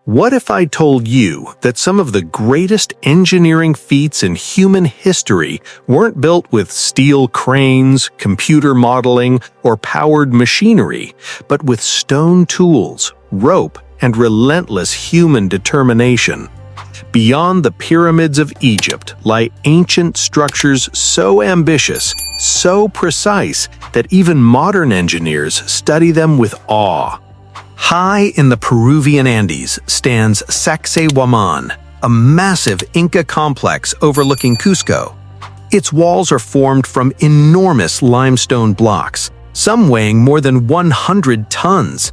What if I told you that some of the greatest engineering feats in human history weren't built with steel cranes, computer modeling, or powered machinery, but with stone tools, rope, and relentless human determination? Beyond the pyramids of Egypt lie ancient structures so ambitious, so precise, that even modern engineers study them with awe. High in the Peruvian Andes stands Sacsayhuamán, a massive Inca complex overlooking Cusco. Its walls are formed from enormous limestone blocks, some weighing more than 100 tons.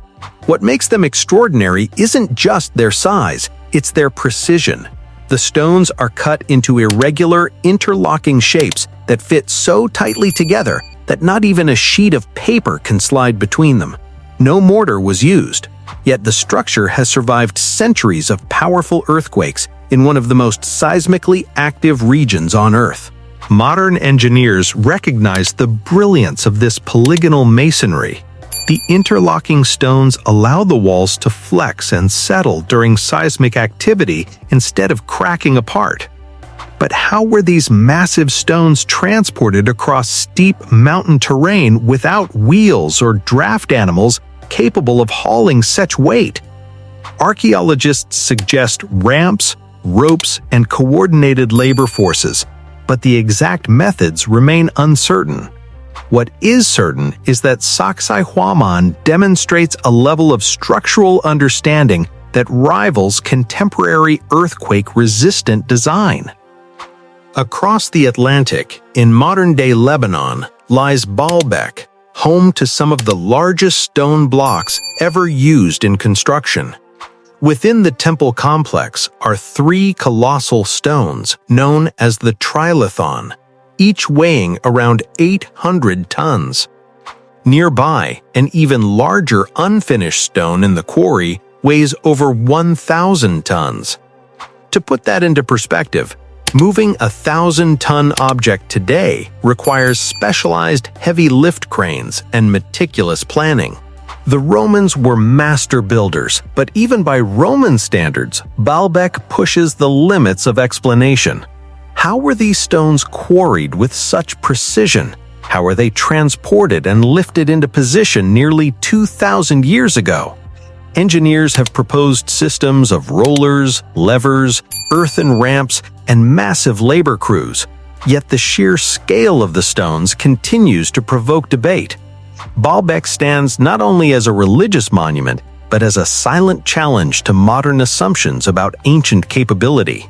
What makes them extraordinary isn't just their size, it's their precision. The stones are cut into irregular, interlocking shapes that fit so tightly together that not even a sheet of paper can slide between them. No mortar was used, yet the structure has survived centuries of powerful earthquakes in one of the most seismically active regions on Earth. Modern engineers recognize the brilliance of this polygonal masonry. The interlocking stones allow the walls to flex and settle during seismic activity instead of cracking apart. But how were these massive stones transported across steep mountain terrain without wheels or draft animals capable of hauling such weight? Archaeologists suggest ramps, ropes, and coordinated labor forces, but the exact methods remain uncertain. What is certain is that Sacsayhuamán demonstrates a level of structural understanding that rivals contemporary earthquake-resistant design. Across the Atlantic, in modern-day Lebanon, lies Baalbek, home to some of the largest stone blocks ever used in construction. Within the temple complex are 3 colossal stones known as the trilithon, each weighing around 800 tons. Nearby, an even larger unfinished stone in the quarry weighs over 1,000 tons. To put that into perspective, moving a 1,000-ton object today requires specialized heavy lift cranes and meticulous planning. The Romans were master builders, but even by Roman standards, Baalbek pushes the limits of explanation. How were these stones quarried with such precision? How were they transported and lifted into position nearly 2,000 years ago? Engineers have proposed systems of rollers, levers, earthen ramps, and massive labor crews, yet the sheer scale of the stones continues to provoke debate. Baalbek stands not only as a religious monument, but as a silent challenge to modern assumptions about ancient capability.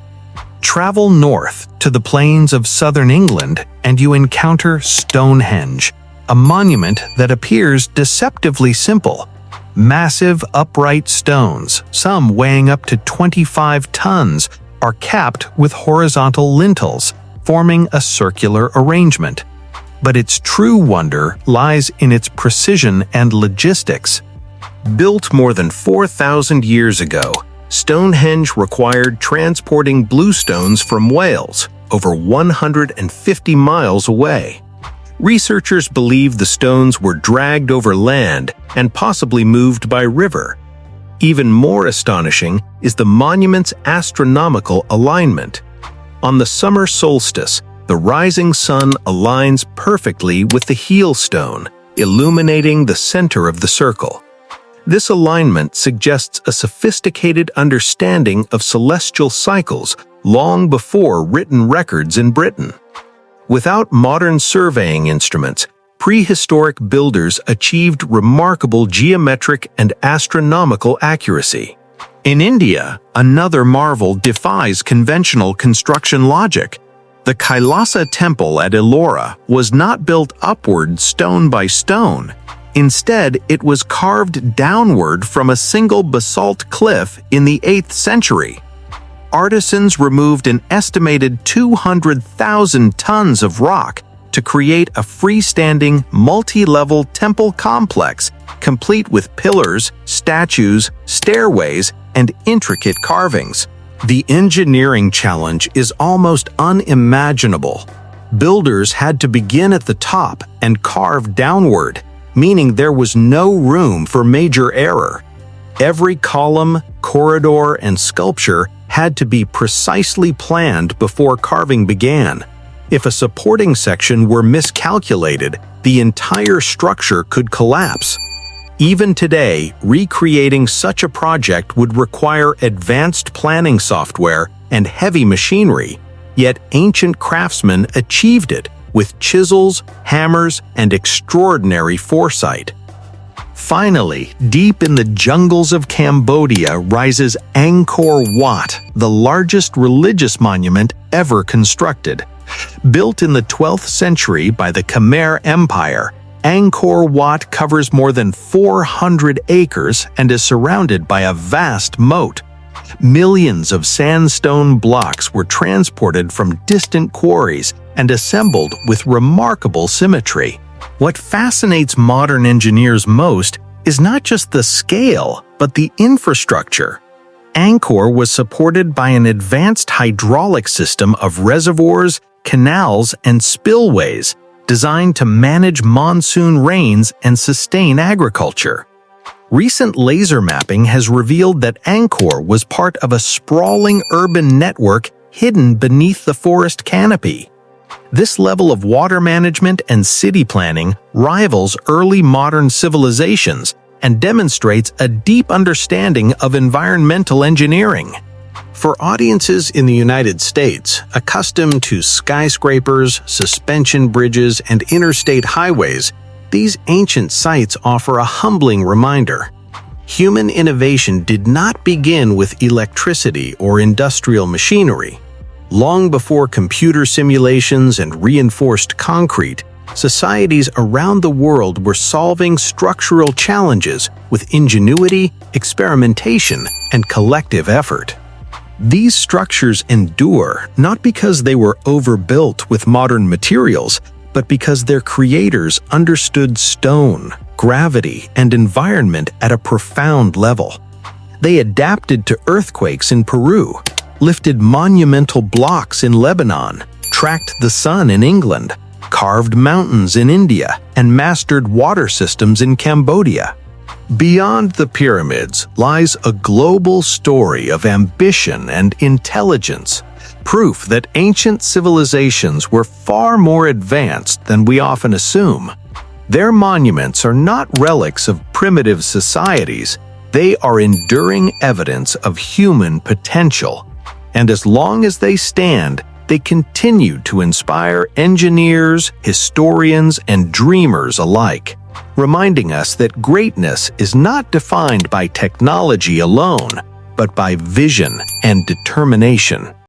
Travel north to the plains of southern England and you encounter Stonehenge, a monument that appears deceptively simple. Massive upright stones, some weighing up to 25 tons, are capped with horizontal lintels, forming a circular arrangement. But its true wonder lies in its precision and logistics. Built more than 4,000 years ago, Stonehenge required transporting bluestones from Wales, over 150 miles away. Researchers believe the stones were dragged over land and possibly moved by river. Even more astonishing is the monument's astronomical alignment. On the summer solstice, the rising sun aligns perfectly with the heel stone, illuminating the center of the circle. This alignment suggests a sophisticated understanding of celestial cycles long before written records in Britain. Without modern surveying instruments, prehistoric builders achieved remarkable geometric and astronomical accuracy. In India, another marvel defies conventional construction logic. The Kailasa Temple at Ellora was not built upward stone by stone. Instead, it was carved downward from a single basalt cliff in the 8th century. Artisans removed an estimated 200,000 tons of rock to create a freestanding, multi-level temple complex, complete with pillars, statues, stairways, and intricate carvings. The engineering challenge is almost unimaginable. Builders had to begin at the top and carve downward, meaning there was no room for major error. Every column, corridor, and sculpture had to be precisely planned before carving began. If a supporting section were miscalculated, the entire structure could collapse. Even today, recreating such a project would require advanced planning software and heavy machinery, yet ancient craftsmen achieved it with chisels, hammers, and extraordinary foresight. Finally, deep in the jungles of Cambodia rises Angkor Wat, the largest religious monument ever constructed. Built in the 12th century by the Khmer Empire, Angkor Wat covers more than 400 acres and is surrounded by a vast moat. Millions of sandstone blocks were transported from distant quarries and assembled with remarkable symmetry. What fascinates modern engineers most is not just the scale, but the infrastructure. Angkor was supported by an advanced hydraulic system of reservoirs, canals, and spillways designed to manage monsoon rains and sustain agriculture. Recent laser mapping has revealed that Angkor was part of a sprawling urban network hidden beneath the forest canopy. This level of water management and city planning rivals early modern civilizations and demonstrates a deep understanding of environmental engineering. For audiences in the United States, accustomed to skyscrapers, suspension bridges, and interstate highways, these ancient sites offer a humbling reminder. Human innovation did not begin with electricity or industrial machinery. Long before computer simulations and reinforced concrete, societies around the world were solving structural challenges with ingenuity, experimentation, and collective effort. These structures endure not because they were overbuilt with modern materials, but because their creators understood stone, gravity, and environment at a profound level. They adapted to earthquakes in Peru, lifted monumental blocks in Lebanon, tracked the sun in England, carved mountains in India, and mastered water systems in Cambodia. Beyond the pyramids lies a global story of ambition and intelligence, proof that ancient civilizations were far more advanced than we often assume. Their monuments are not relics of primitive societies, they are enduring evidence of human potential. And as long as they stand, they continue to inspire engineers, historians, and dreamers alike, reminding us that greatness is not defined by technology alone, but by vision and determination.